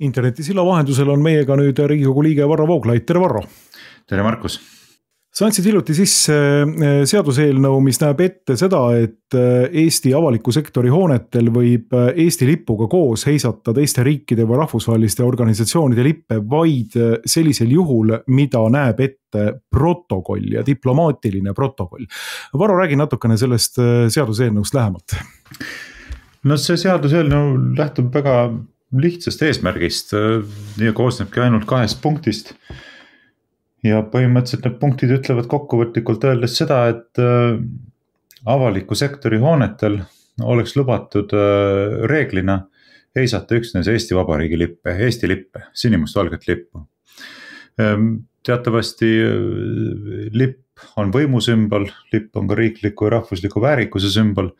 Internetisilla vahendusel on meiega nüüd Riigikogu liige Varro Vooglaid. Tere Varro! Tere Markus! Sa andsid hiljuti sisse seaduseelnõu, mis näeb ette seda, et Eesti avaliku sektori hoonetel võib Eesti lipuga koos heisata teiste riikide või rahvusvaheliste organisatsioonide lippe vaid sellisel juhul, mida näeb ette protokoll ja diplomaatiline protokoll. Varro, räägi natukene sellest seaduseelnõust lähemalt. No see seaduseelnõu lähtub väga lihtsast eesmärgist ja koosnebki ainult 2 punktist. Ja põhimõtteliselt need punktid ütlevad kokkuvõtlikult öeldes seda, et avaliku sektori hoonetel oleks lubatud reeglina heisata üksnes Eesti Vabariigi lippe, Eesti lippe, sinimustvalget lippu. Teatavasti lipp on võimusümbol, lipp on ka riikliku ja rahvusliku väärikuse sümbol.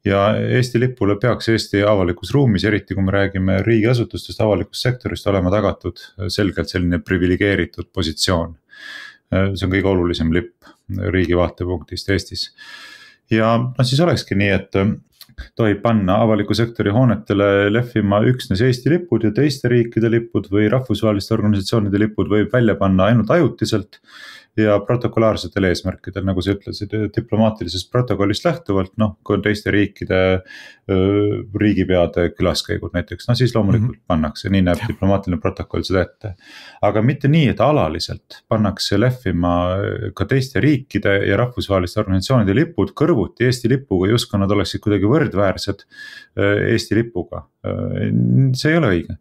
Ja Eesti lipule peaks Eesti avalikus ruumis, eriti kui me räägime riigiasutustest, avalikust sektorist, olema tagatud selgelt selline privilegeeritud positsioon. See on kõige olulisem lipp riigi vaatepunktist Eestis. Ja siis olekski nii, et tohib panna avaliku sektori hoonetele lehvima üksnes Eesti lipud ja teiste riikide lipud või rahvusvaheliste organisatsioonide lipud võib välja panna ainult ajutiselt ja protokolaarsetel eesmärkidel, nagu sa ütlesid, diplomaatilisest protokollist lähtuvalt, kui on teiste riikide riigipeade külaskäigud näiteks, siis loomulikult pannakse, nii näeb diplomaatiline protokoll seda ette. Aga mitte nii, et alaliselt pannakse lehvima ka teiste riikide ja rahvusvaheliste organisatsioonide lipud kõrvuti Eesti lipuga, justkui nad oleksid kuidagi võrdväärsed Eesti lipuga. See ei ole õige.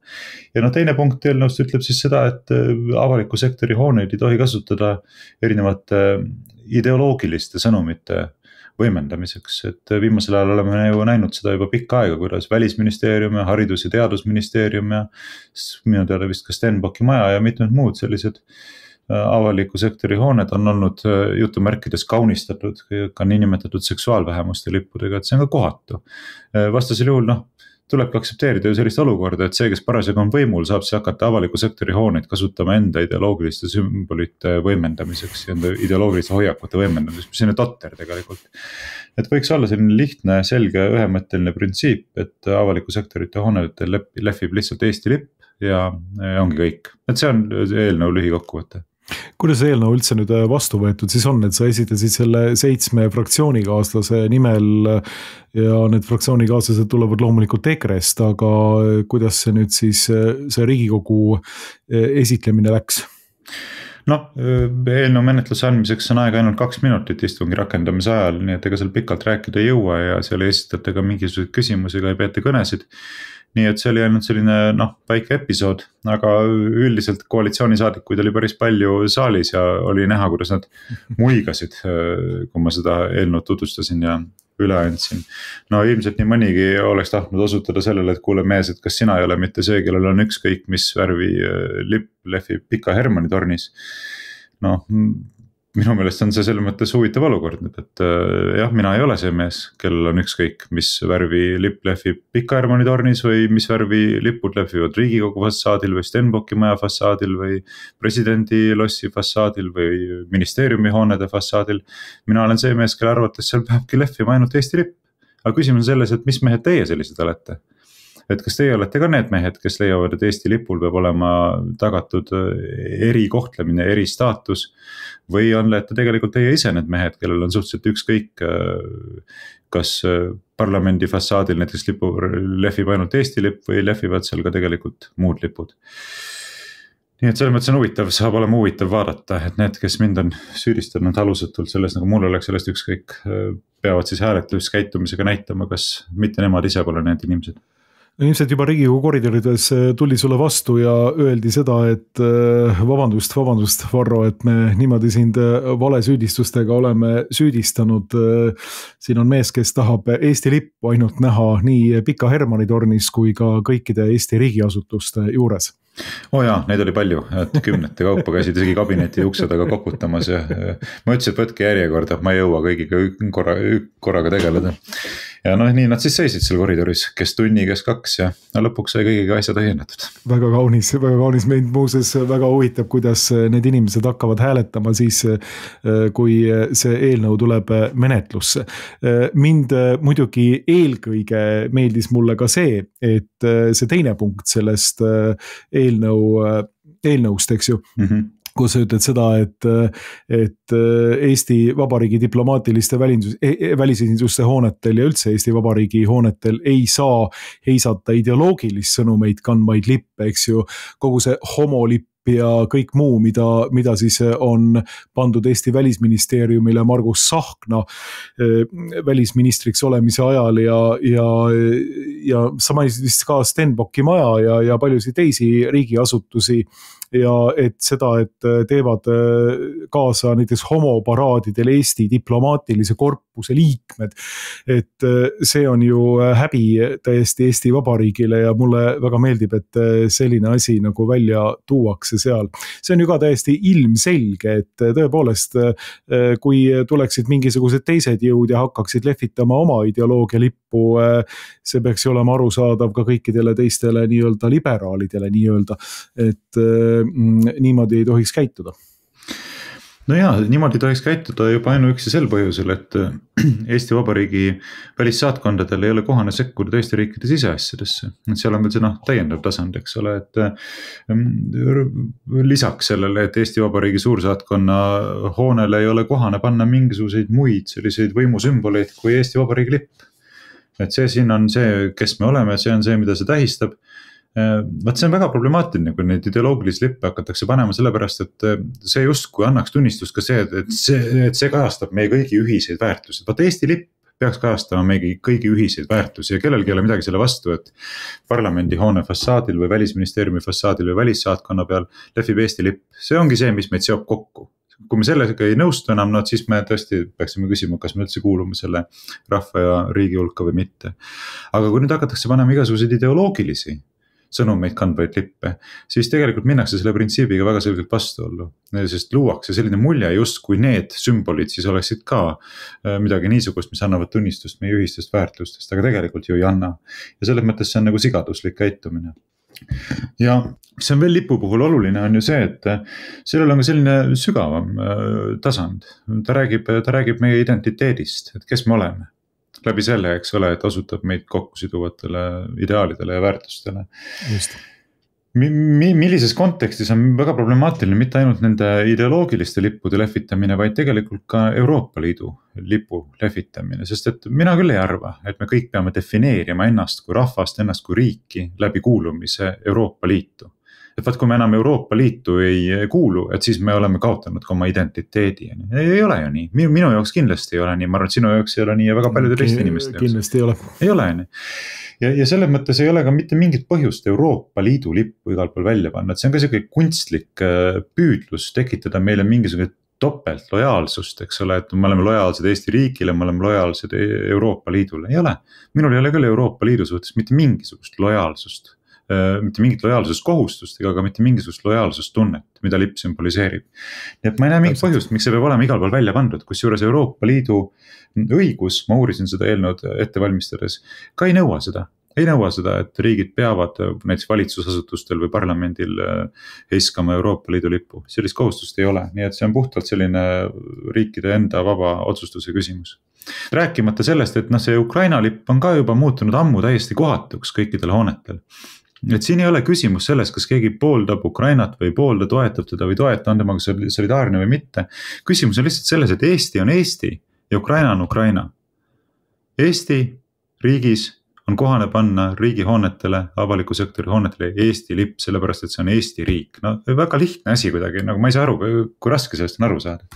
Ja teine punkt eelnõust ütleb siis seda, et avaliku sektori hooneid ei tohi kasutada erinevate ideoloogiliste sõnumite võimendamiseks, et viimasel ajal oleme ju näinud seda juba pikka aega, kuidas Välisministeerium ja Haridus- ja Teadusministeerium ja minu teada vist ka Stenbocki maja ja mitmed muud sellised avaliku sektori hooned on olnud jutumärkides kaunistatud ka niinimetatud seksuaalvähemuste lippudega, et see on ka kohatu. Vastasel juhul tulebki aktsepteerida ju sellist olukorda, et see, kes parasjagu on võimul, saab see hakata avaliku sektori hooneid kasutama enda ideoloogiliste sümbolite võimendamiseks ja enda ideoloogiliste hoiakute võimendamiseks, mis on totter tegelikult. Et võiks olla selline lihtne, selge, ühemõtteline printsiip, et avaliku sektorite hoonetel lehvib lihtsalt Eesti lipp ja ongi kõik. Et see on eelnõu lühikokkuvõte. Kuidas see eelnõu üldse nüüd vastu võetud siis on, et sa esitasid selle 7 fraktsioonikaaslase nimel ja need fraktsioonikaaslased tulevad loomulikult EKRE-st, aga kuidas see nüüd siis see Riigikogu esitlemine läks? Eelnõu menetluse andmiseks on aega ainult 2 minutit istungi rakendamise ajal, nii et ega seal pikalt rääkida ei jõua ja seal ei esitate ka mingisuguseid küsimusi, ei peeta kõnesid. Nii et see oli ainult selline väike episood, aga üldiselt koalitsioonisaadikuid oli päris palju saalis ja oli näha, kuidas nad muigasid, kui ma seda eelnõu tutvustasin ja üle andsin. Ilmselt nii mõnigi oleks tahtnud osutada sellele, et kuule mees, et kas sina ei ole mitte see, kellel on ükskõik, mis värvi lipp lehvib Pika Hermanni tornis. Minu meelest on see selles mõttes huvitav olukord, et jah, mina ei ole see mees, kellel on ükskõik, mis värvi lipp lehvib Pika Hermanni tornis või mis värvi lipud lehvivad Riigikogu fassaadil või Stenbocki maja fassaadil või presidendi lossi fassaadil või ministeeriumi hoonede fassaadil. Mina olen see mees, kelle arvates seal peabki lehvima ainult Eesti lipp. Aga küsimus on selles, et mis mehed teie sellised olete? Et kas teie olete ka need mehed, kes leiavad, et Eesti lipul peab olema tagatud erikohtlemine, eristaatus või olete tegelikult teie ise need mehed, kellel on suhteliselt ükskõik, kas parlamendi fassaadil näiteks lipu lehvib ainult Eesti lipp või lehvivad seal ka tegelikult muud lipud. Nii et selles mõttes on huvitav, saab olema huvitav vaadata, et need, kes mind on süüdistanud alusetult selles, nagu mul oleks sellest ükskõik, peavad siis hääletuskäitumisega näitama, kas mitte nemad ise pole need inimesed. Ilmselt juba Riigikogu koridorides tuli sulle vastu ja öeldi seda, et vabandust, Varro, et me niimoodi sind valesüüdistustega oleme süüdistanud. Siin on mees, kes tahab Eesti lippu ainult näha nii Pika Hermanni tornis kui ka kõikide Eesti riigiasutuste juures. Neid oli palju, et 10 kaupa käisid isegi kabineti ukse taga koputamas ja ma ütlesin, et võtke järjekorda, ma ei jõua kõigiga korraga tegeleda. ja noh, nii nad siis seisid seal koridoris, kes tunni, kes 2 ja lõpuks sai kõigiga asjad õiendatud. väga kaunis, meid muuseas väga huvitab, kuidas need inimesed hakkavad hääletama siis, kui see eelnõu tuleb menetlusse. Mind muidugi eelkõige meeldis mulle ka see, et see teine punkt sellest eelnõust, eks ju, kus sa ütled seda, et Eesti Vabariigi diplomaatiliste välisesinduste hoonetel ja üldse Eesti Vabariigi hoonetel ei saa heisata ideoloogilist sõnumeid kandvaid lippe, eks ju, kogu see homolipp ja kõik muu, mida siis on pandud Eesti välisministeeriumile Margus Tsahkna välisministriks olemise ajal ja sama vist ka Stenbocki maja ja paljusid teisi riigiasutusi. Ja et seda, et teevad kaasa näiteks homoparaadidel Eesti diplomaatilise korpuse liikmed, et see on ju häbi täiesti Eesti Vabariigile ja mulle väga meeldib, et selline asi nagu välja tuuakse seal. See on ju ka täiesti ilmselge, et tõepoolest, kui tuleksid mingisugused teised jõud ja hakkaksid lehvitama oma ideoloogia lippu, see peaks ju olema arusaadav ka kõikidele teistele nii-öelda liberaalidele nii-öelda, et niimoodi ei tohiks käituda. No jaa, niimoodi tohiks käituda juba ainuüksi sel põhjusel, et Eesti Vabariigi välissaatkondadel ei ole kohane sekkuda teiste riikide siseasjadesse. Seal on veel see täiendav tasand, eks ole, et lisaks sellele, et Eesti Vabariigi suursaatkonna hoonele ei ole kohane panna mingisuguseid muid selliseid võimusümboleid kui Eesti Vabariigi lipp. Et see siin on see, kes me oleme, see on see, mida see tähistab. Vaat see on väga problemaatiline, kui neid ideoloogilisi lippe hakatakse panema sellepärast, et see justkui annaks tunnistust ka see, et see kajastab meie kõigi ühiseid väärtusi. Vaat Eesti lipp peaks kajastama meie kõigi ühiseid väärtusi ja kellelgi ei ole midagi selle vastu, et parlamendi hoone fassaadil või välisministeeriumi fassaadil või välissaatkonna peal lehvib Eesti lipp. See ongi see, mis meid seob kokku. Kui me sellega ei nõustu enam, siis me tõesti peaksime küsima, kas me üldse kuulume selle rahva ja riigi hulka või mitte. Aga kui nüüd hakatakse panema igasuguseid ideoloogilisi sõnumeid kandvaid lippe, siis tegelikult minnakse selle printsiibiga väga selgelt vastuollu. Sest luuakse selline mulje just kui need sümbolid siis oleksid ka midagi niisugust, mis annavad tunnistust meie ühistest väärtustest, aga tegelikult ju ei anna. Ja selles mõttes see on nagu sigaduslik käitumine. Ja see on veel lipu puhul oluline on ju see, et sellel on ka selline sügavam tasand. Ta räägib meie identiteedist, et kes me oleme. Läbi selle, eks ole, et osutab meid kokku siduvatele ideaalidele ja väärtustele. Just. Millises kontekstis on väga problemaatiline mitte ainult nende ideoloogiliste lippude lehvitamine, vaid tegelikult ka Euroopa Liidu lipu lehvitamine, sest et mina küll ei arva, et me kõik peame defineerima ennast kui rahvast, ennast kui riiki läbi kuulumise Euroopa Liitu. Et vaat kui me enam Euroopa Liitu ei kuulu, et siis me oleme kaotanud ka oma identiteedi. Ei ole ju nii, minu jaoks kindlasti ei ole nii, ma arvan, et sinu jaoks ei ole nii ja väga paljude teiste inimeste jaoks. Kindlasti ei ole. Ei ole nii. Ja selles mõttes ei ole ka mitte mingit põhjust Euroopa Liidu lippu igal pool välja panna, et see on ka selline kunstlik püüdlus tekitada meile mingisugune topelt lojaalsust, eks ole, et me oleme lojaalsed Eesti riigile, me oleme lojaalsed Euroopa Liidule. Ei ole. Minul ei ole küll Euroopa Liidu suhtes mitte mingisugust lojaalsust. Mitte mingit lojaalsuskohustust ega ka mitte mingisugust lojaalsustunnet, mida lipp sümboliseerib. Nii et ma ei näe mingit põhjust, miks see peab olema igal pool välja pandud, kus juures Euroopa Liidu õigus, ma uurisin seda eelnõud ette valmistades, ka ei nõua seda. Ei nõua seda, et riigid peavad näiteks valitsusasutustel või parlamendil heiskama Euroopa Liidu lippu. Sellist kohustust ei ole, nii et see on puhtalt selline riikide enda vaba otsustuse küsimus. Rääkimata sellest, et see Ukraina lipp on ka juba muutunud ammu täiesti kohatuks kõikidel hoonetel. Et siin ei ole küsimus selles, kas keegi pooldab Ukrainat või toetab teda või on temaga solidaarne või mitte. Küsimus on lihtsalt selles, et Eesti on Eesti ja Ukraina on Ukraina. Eesti riigis on kohane panna riigi hoonetele, avaliku sektori hoonetele Eesti lipp, sellepärast et see on Eesti riik. No väga lihtne asi kuidagi, nagu ma ei saa aru, kui raske sellest on aru saada.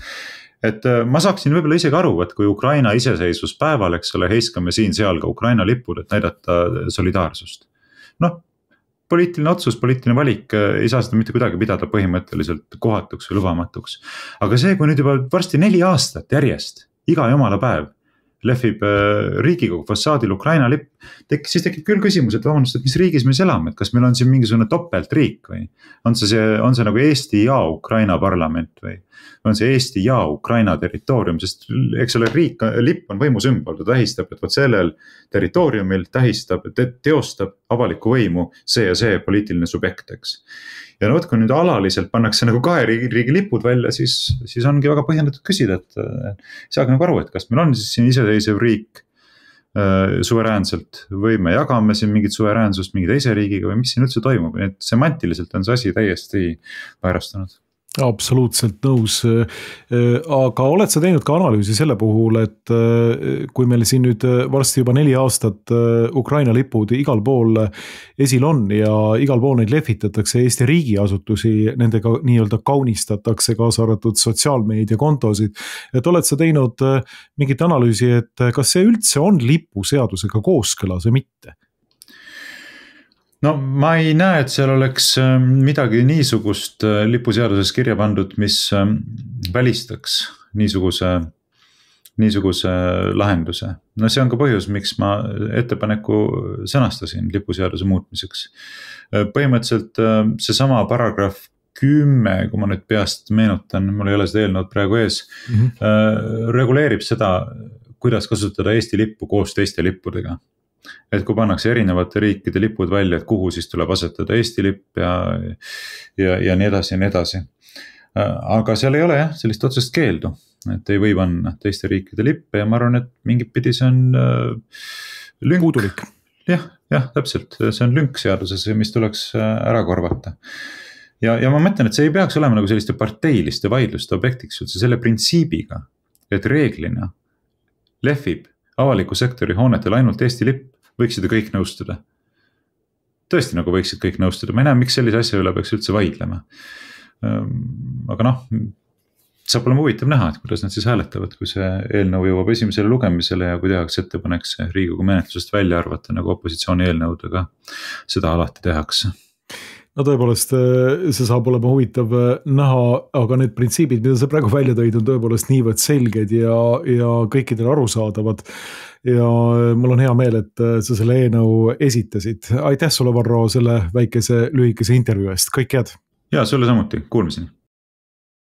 Et ma saaksin võib-olla isegi aru, et kui Ukraina iseseisvuspäeval, eks ole, heiskame siin-seal ka Ukraina lipud, et näidata solidaarsust. Poliitiline otsus, poliitiline valik, ei saa seda mitte kuidagi pidada põhimõtteliselt kohatuks või lubamatuks. Aga see, kui nüüd juba varsti 4 aastat järjest, iga jumala päev, lehvib Riigikogu fassaadil Ukraina lipp, siis tekib küll küsimus, et vabandust, et mis riigis me elame, et kas meil on siin mingisugune topeltriik või on see nagu Eesti ja Ukraina parlament või on see Eesti ja Ukraina territoorium, sest eks ole, lipp on võimusümbol, ta tähistab, et võt sellel territooriumil teostab avalikku võimu see ja see poliitiline subjekt, eks. Ja no võt, kui nüüd alaliselt pannakse nagu kahe riigi lipud välja, siis ongi väga põhjendatud küsida, et saage nagu aru, et kas meil on siis siin iseseisev riik suveräänselt või me jagame siin mingit suveräänsust mingi teise riigiga või mis siin üldse toimub, et semantiliselt on see asi täiesti väärastunud. Absoluutselt nõus, aga oled sa teinud ka analüüsi selle puhul, et kui meil siin nüüd varsti juba 4 aastat Ukraina lipud igal pool esil on ja igal pool neid lehvitatakse, Eesti riigiasutusi nendega nii-öelda kaunistatakse, kaasa arvatud sotsiaalmeedia kontosid, et oled sa teinud mingit analüüsi, et kas see üldse on lipuseadusega kooskõlas või mitte? No ma ei näe, et seal oleks midagi niisugust lipuseaduses kirja pandud, mis välistaks niisuguse lahenduse. No see on ka põhjus, miks ma ettepaneku sõnastasin lipuseaduse muutmiseks. Põhimõtteliselt seesama paragrahv 10, kui ma nüüd peast meenutan, mul ei ole seda eelnõud praegu ees, reguleerib seda, kuidas kasutada Eesti lippu koos teiste lippudega. Et kui pannakse erinevate riikide lipud välja, et kuhu siis tuleb asetada Eesti lipp ja nii edasi ja nii edasi. Aga seal ei ole jah, sellist otsest keeldu, et ei või panna teiste riikide lippe ja ma arvan, et mingit pidi see on lünk. Puudulik. Jah, täpselt, see on lünk seaduses, mis tuleks ära korvata. Ja ma mõtlen, et see ei peaks olema nagu selliste parteiliste vaidluste objektiks üldse selle printsiibiga, et reeglina lehvib avaliku sektori hoonetel ainult Eesti lipp, võiksid kõik nõustuda. Tõesti nagu võiksid kõik nõustuda, ma ei näe, miks sellise asja üle peaks üldse vaidlema. Aga noh, saab olema huvitav näha, et kuidas nad siis hääletavad, kui see eelnõu jõuab esimesele lugemisele ja kui tehakse ettepanek see Riigikogu menetlusest välja arvata, nagu opositsiooni eelnõudega seda alati tehakse. No tõepoolest, see saab olema huvitav näha, aga need printsiibid, mida sa praegu välja tõid, on tõepoolest niivõrd selged ja kõikidele arusaadavad. Ja mul on hea meel, et sa selle eelnõu esitasid. Aitäh sulle, Varro, selle väikese lühikese intervjuu eest. Kõik head. Ja sulle samuti, kuulmiseni.